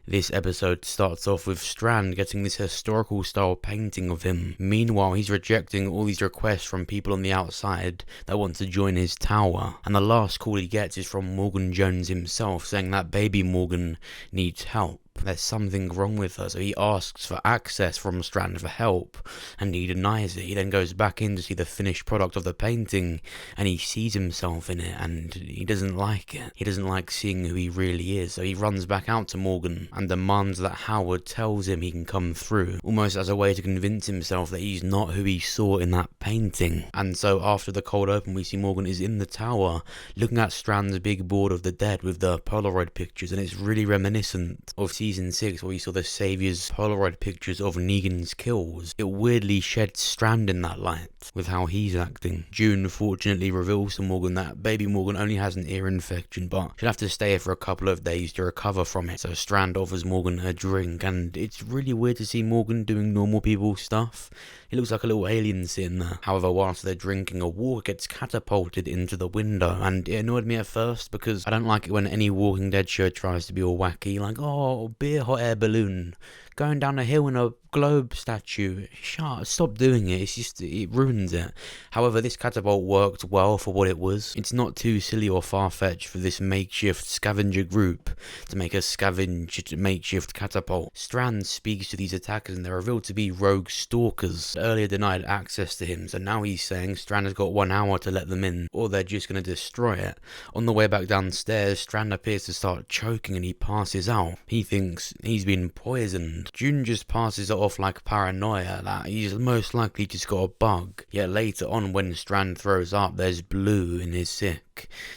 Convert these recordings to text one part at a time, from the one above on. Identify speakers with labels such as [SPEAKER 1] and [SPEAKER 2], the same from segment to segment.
[SPEAKER 1] This episode starts off with Strand getting this historical style painting of him. Meanwhile, he's rejecting all these requests from people on the outside that want to join his tower. And the last call he gets is from Morgan Jones himself, saying that baby Morgan needs help. There's something wrong with her, so he asks for access from Strand for help, and he denies it. He then goes back in to see the finished product of the painting, and he sees himself in it, and he doesn't like it. He doesn't like seeing who he really is, so he runs back out to Morgan and demands that Howard tells him he can come through, almost as a way to convince himself that he's not who he saw in that painting. And so after the cold open, we see Morgan is in the tower, looking at Strand's big board of the dead with the Polaroid pictures, and it's really reminiscent of Season 6, where we saw the Saviour's Polaroid pictures of Negan's kills. It weirdly sheds Strand in that light, with how he's acting. June fortunately reveals to Morgan that baby Morgan only has an ear infection, but she'll have to stay here for a couple of days to recover from it. So Strand offers Morgan a drink, and it's really weird to see Morgan doing normal people stuff. He looks like a little alien sitting there. However, whilst they're drinking, a walker gets catapulted into the window, and it annoyed me at first because I don't like it when any Walking Dead show tries to be all wacky, like, oh, be a hot air balloon going down a hill in a globe statue. Stop doing it. It ruins it. However, this catapult worked well for what it was. It's not too silly or far-fetched for this makeshift scavenger group to make a scavenged makeshift catapult. Strand speaks to these attackers, and they're revealed to be rogue stalkers, earlier denied access to him, so now he's saying Strand has got 1 hour to let them in, or they're just going to destroy it. On the way back downstairs, Strand appears to start choking and he passes out. He thinks he's been poisoned. June just passes it off like paranoia, that he's most likely just got a bug. Yet later on, when Strand throws up, there's blue in his sick.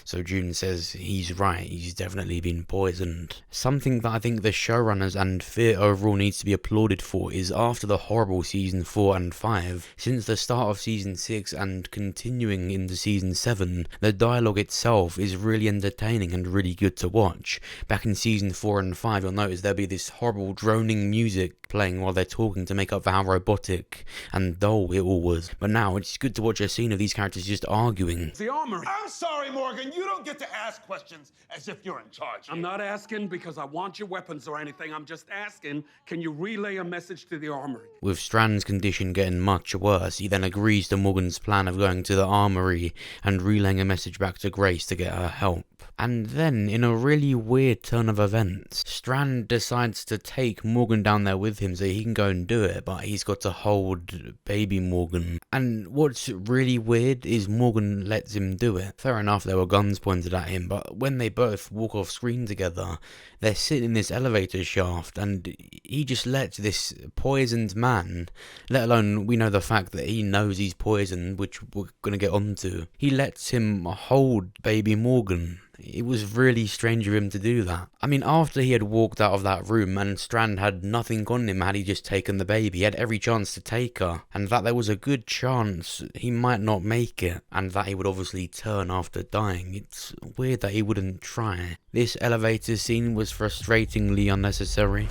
[SPEAKER 1] So June says he's right, he's definitely been poisoned. Something that I think the showrunners and Fear overall needs to be applauded for is after the horrible Season 4 and 5, since the start of Season 6 and continuing into Season 7, the dialogue itself is really entertaining and really good to watch. Back in Season 4 and 5, you'll notice there'll be this horrible droning music playing while they're talking to make up for how robotic and dull it all was. But now it's good to watch a scene of these characters just arguing.
[SPEAKER 2] The armory.
[SPEAKER 3] I'm sorry, Morgan, you don't get to ask questions as if you're in charge.
[SPEAKER 2] I'm not asking because I want your weapons or anything. I'm just asking, can you relay a message to the armory?
[SPEAKER 1] With Strand's condition getting much worse, he then agrees to Morgan's plan of going to the armory and relaying a message back to Grace to get her help. And then, in a really weird turn of events, Strand decides to take Morgan down there with him so he can go and do it, but he's got to hold baby Morgan. And what's really weird is Morgan lets him do it. Fair enough, there were guns pointed at him, but when they both walk off screen together, they're sitting in this elevator shaft, and he just lets this poisoned man, let alone we know the fact that he knows he's poisoned, which we're gonna get onto, he lets him hold baby Morgan. It was really strange of him to do that. I mean, after he had walked out of that room and Strand had nothing on him had he just taken the baby, he had every chance to take her, and that there was a good chance he might not make it, and that he would obviously turn after dying. It's weird that he wouldn't try. This elevator scene was frustratingly unnecessary.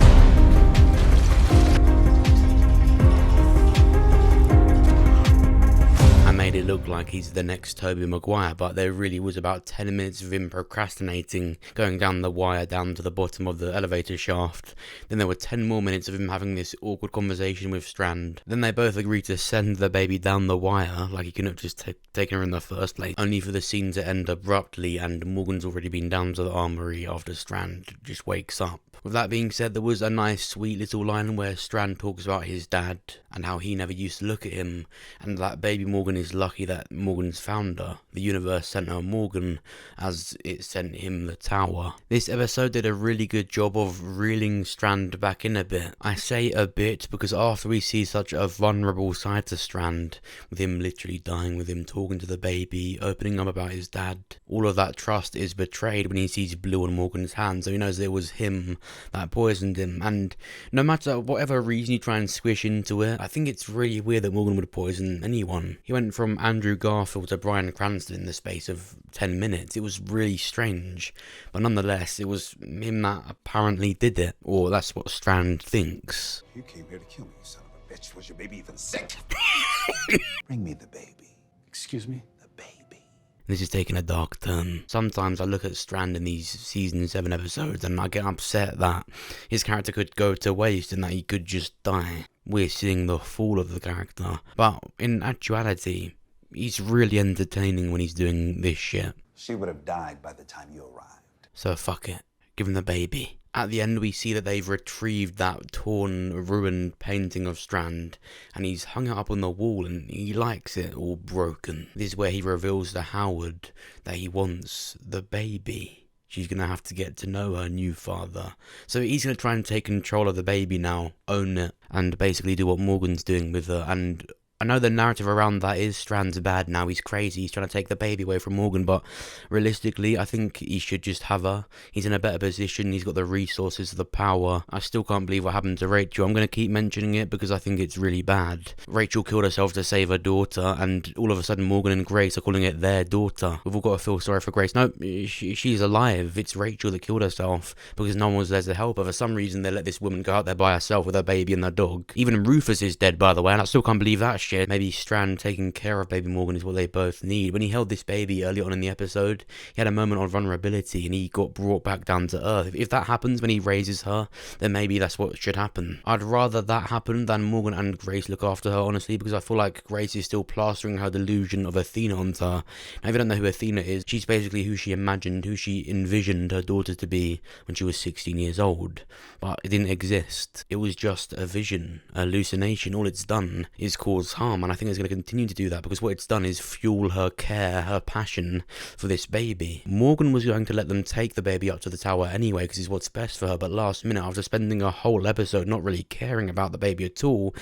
[SPEAKER 1] Made it look like he's the next Tobey Maguire, but there really was about 10 minutes of him procrastinating, going down the wire down to the bottom of the elevator shaft. Then there were 10 more minutes of him having this awkward conversation with Strand. Then they both agreed to send the baby down the wire, like he couldn't have just taken her in the first place, only for the scene to end abruptly and Morgan's already been down to the armory after Strand just wakes up. With that being said, there was a nice sweet little line where Strand talks about his dad and how he never used to look at him, and that baby Morgan is lucky that Morgan's found her. The universe sent her Morgan as it sent him the tower. This episode did a really good job of reeling Strand back in a bit. I say a bit because after we see such a vulnerable side to Strand, with him literally dying, with him talking to the baby, opening up about his dad, all of that trust is betrayed when he sees blue on Morgan's hand, so he knows it was him that poisoned him. And no matter whatever reason you try and squish into it, I think it's really weird that Morgan would poison anyone. He went from Andrew Garfield to Bryan Cranston in the space of 10 minutes. It was really strange, but nonetheless, it was him that apparently did it, or that's what Strand thinks.
[SPEAKER 3] You came here to kill me, you son of a bitch. Was your baby even sick? Bring me the baby.
[SPEAKER 2] Excuse me?
[SPEAKER 3] The baby.
[SPEAKER 1] This is taking a dark turn. Sometimes I look at Strand in these season 7 episodes and I get upset that his character could go to waste and that he could just die. We're seeing the fall of the character. But in actuality, he's really entertaining when he's doing this shit.
[SPEAKER 4] She would have died by the time you arrived.
[SPEAKER 1] So fuck it. Give him the baby. At the end we see that they've retrieved that torn, ruined painting of Strand, and he's hung it up on the wall and he likes it all broken. This is where he reveals to Howard that he wants the baby. She's going to have to get to know her new father. So he's going to try and take control of the baby now, own it, and basically do what Morgan's doing with her. And I know the narrative around that is Strand's bad now, he's crazy, he's trying to take the baby away from Morgan, but realistically, I think he should just have her. He's in a better position, he's got the resources, the power. I still can't believe what happened to Rachel. I'm going to keep mentioning it because I think it's really bad. Rachel killed herself to save her daughter, and all of a sudden Morgan and Grace are calling it their daughter. We've all got to feel sorry for Grace. No, she's alive. It's Rachel that killed herself because no one was there to help her. For some reason, they let this woman go out there by herself with her baby and their dog. Even Rufus is dead, by the way, and I still can't believe that shit. Maybe Strand taking care of baby Morgan is what they both need. When he held this baby early on in the episode, he had a moment of vulnerability and he got brought back down to earth. If that happens when he raises her, then maybe that's what should happen. I'd rather that happen than Morgan and Grace look after her, honestly, because I feel like Grace is still plastering her delusion of Athena onto her. Now, if you don't know who Athena is, she's basically who she imagined, who she envisioned her daughter to be when she was 16 years old. But it didn't exist. It was just a vision, a hallucination. All it's done is cause harm, and I think it's going to continue to do that because what it's done is fuel her care, her passion for this baby. Morgan was going to let them take the baby up to the tower anyway because it's what's best for her, but last minute, after spending a whole episode not really caring about the baby at all,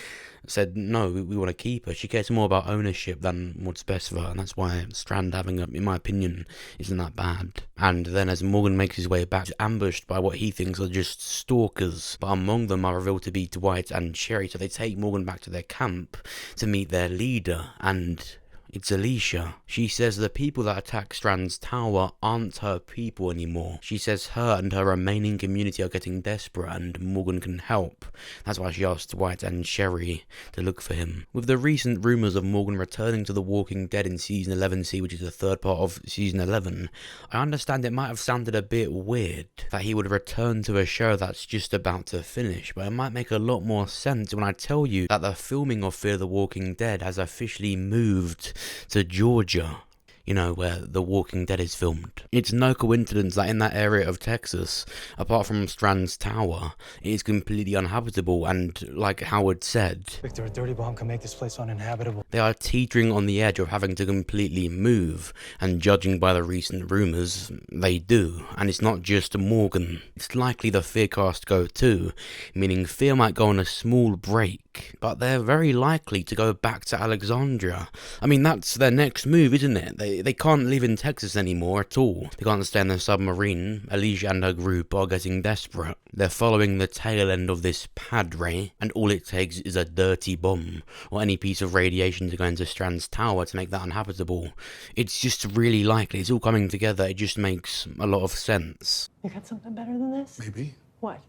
[SPEAKER 1] said no, we want to keep her. She cares more about ownership than what's best for her, and that's why Strand having her, in my opinion, isn't that bad. And then as Morgan makes his way back, he's ambushed by what he thinks are just stalkers, but among them are revealed to be Dwight and Sherry, so they take Morgan back to their camp to meet their leader, and it's Alicia. She says the people that attack Strand's tower aren't her people anymore. She says her and her remaining community are getting desperate and Morgan can help. That's why she asked Dwight and Sherry to look for him. With the recent rumours of Morgan returning to The Walking Dead in Season 11C, which is the third part of Season 11, I understand it might have sounded a bit weird that he would return to a show that's just about to finish, but it might make a lot more sense when I tell you that the filming of Fear the Walking Dead has officially moved to Georgia, you know, where The Walking Dead is filmed. It's no coincidence that in that area of Texas, apart from Strand's tower, it is completely uninhabitable, and like Howard said,
[SPEAKER 5] Victor, a dirty bomb can make this place uninhabitable.
[SPEAKER 1] they are teetering on the edge of having to completely move, and judging by the recent rumours, they do. And it's not just Morgan. It's likely the Fear cast go too, meaning Fear might go on a small break, but they're very likely to go back to Alexandria. I mean, that's their next move, isn't it? They can't live in Texas anymore at all. They can't stay in their submarine. Alicia and her group are getting desperate. They're following the tail end of this padre, and all it takes is a dirty bomb, or any piece of radiation to go into Strand's tower to make that uninhabitable. It's just really likely. It's all coming together. It just makes a lot of sense.
[SPEAKER 6] You got something better than this?
[SPEAKER 2] Maybe.
[SPEAKER 6] What?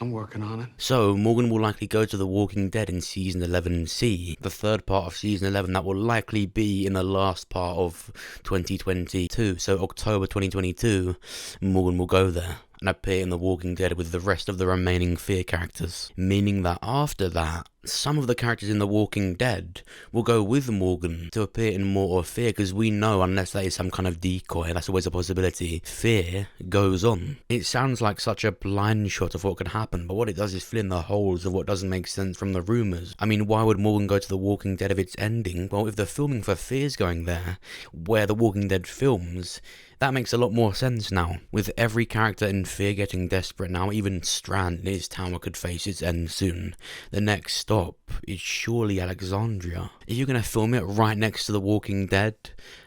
[SPEAKER 2] I'm working on it.
[SPEAKER 1] So, Morgan will likely go to The Walking Dead in Season 11C, the third part of Season 11 that will likely be in the last part of 2022. So, October 2022, Morgan will go there and appear in The Walking Dead with the rest of the remaining Fear characters, meaning that after that, some of the characters in The Walking Dead will go with Morgan to appear in more of Fear, because we know, unless that is some kind of decoy, that's always a possibility, Fear goes on. It sounds like such a blind shot of what could happen, but what it does is fill in the holes of what doesn't make sense from the rumours. I mean, why would Morgan go to The Walking Dead if it's ending? Well, if the filming for Fear's going there, where The Walking Dead films, that makes a lot more sense now. With every character in Fear getting desperate now, even Strand and his tower could face its end soon. The next stop is surely Alexandria. If you're going to film it right next to The Walking Dead,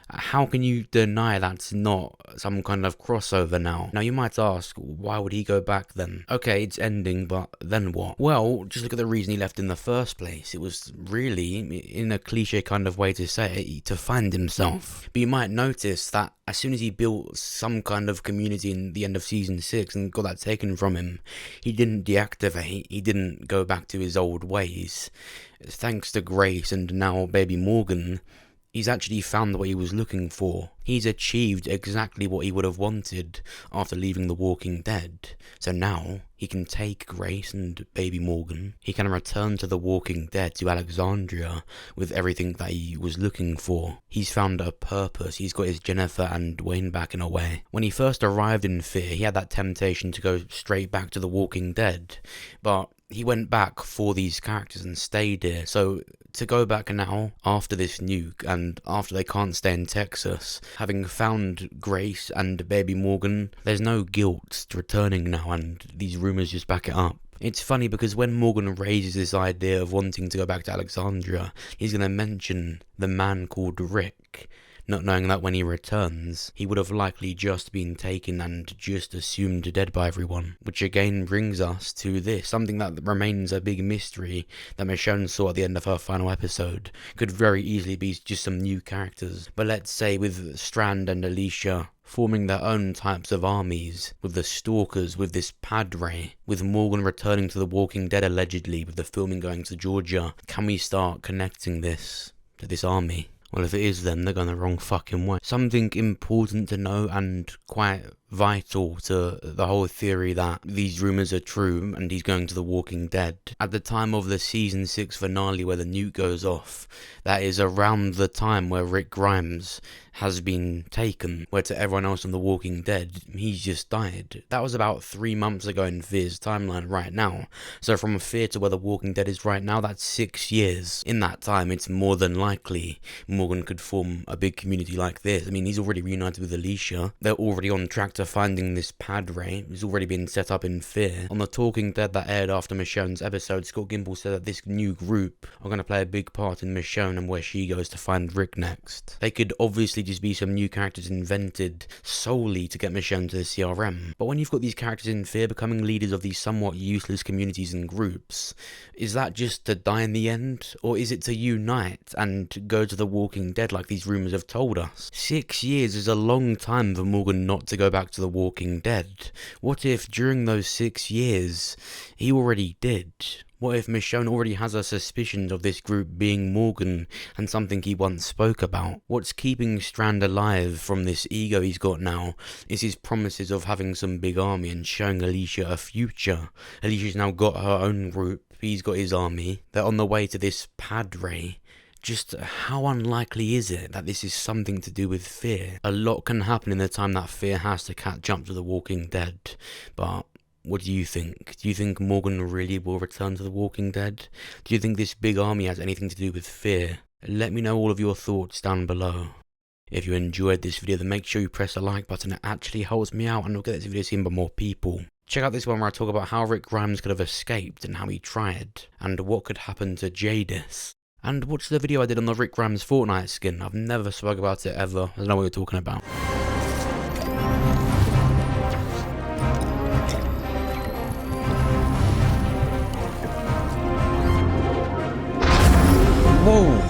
[SPEAKER 1] how can you deny that's not some kind of crossover now? Now you might ask, why would he go back then? Okay, it's ending, but then what? Well, just look at the reason he left in the first place. It was really, in a cliche kind of way to say it, to find himself. But you might notice that as soon as he built some kind of community in the end of Season 6 and got that taken from him, he didn't deactivate, he didn't go back to his old ways. Thanks to Grace and now baby Morgan, He's actually found what he was looking for. He's achieved exactly what he would have wanted after leaving The Walking Dead. So now he can take Grace and baby Morgan. He can return to The Walking Dead, to Alexandria, with everything that he was looking for. He's found a purpose. He's got his Jennifer and Wayne back in a way. When he first arrived in Fear, he had that temptation to go straight back to The Walking Dead. But he went back for these characters and stayed here. So to go back now, after this nuke, and after they can't stay in Texas, having found Grace and baby Morgan, there's no guilt returning now, and these rumours just back it up. It's funny because when Morgan raises this idea of wanting to go back to Alexandria, he's going to mention the man called Rick, not knowing that when he returns, he would have likely just been taken and just assumed dead by everyone. Which again brings us to this, something that remains a big mystery that Michonne saw at the end of her final episode. Could very easily be just some new characters. But let's say with Strand and Alicia forming their own types of armies, with the stalkers, with this padre, with Morgan returning to The Walking Dead allegedly, with the filming going to Georgia, can we start connecting this to this army? Well, if it is them, they're going the wrong fucking way. Something important to know and quite vital to the whole theory that these rumours are true and he's going to The Walking Dead. At the time of the season 6 finale where the nuke goes off, that is around the time where Rick Grimes has been taken, where to everyone else on The Walking Dead, he's just died. That was about 3 months ago in Fear's timeline right now. So from Fear to where The Walking Dead is right now, that's 6 years. In that time, it's more than likely Morgan could form a big community like this. I mean, he's already reunited with Alicia. They're already on track to finding this padre. It's already been set up in Fear. On The Talking Dead that aired after Michonne's episode, Scott Gimple said that this new group are going to play a big part in Michonne and where she goes to find Rick next. They could obviously just be some new characters invented solely to get Michonne to the CRM. But when you've got these characters in Fear becoming leaders of these somewhat useless communities and groups, is that just to die in the end? Or is it to unite and go to The Walking Dead like these rumours have told us? 6 years is a long time for Morgan not to go back to The Walking Dead. What if during those 6 years he already did? What if Michonne already has her suspicions of this group being Morgan and something he once spoke about? What's keeping Strand alive from this ego he's got now is his promises of having some big army and showing Alicia a future. Alicia's now got her own group, he's got his army, they're on the way to this padre. Just how unlikely is it that this is something to do with Fear? A lot can happen in the time that Fear has to catch up to The Walking Dead, but what do you think? Do you think Morgan really will return to The Walking Dead? Do you think this big army has anything to do with Fear? Let me know all of your thoughts down below. If you enjoyed this video, then make sure you press the like button. It actually helps me out and will get this video seen by more people. Check out this one where I talk about how Rick Grimes could have escaped and how he tried, and what could happen to Jadis. And watch the video I did on the Rick Grimes Fortnite skin. I've never spoke about it ever. I don't know what you're talking about. Whoa!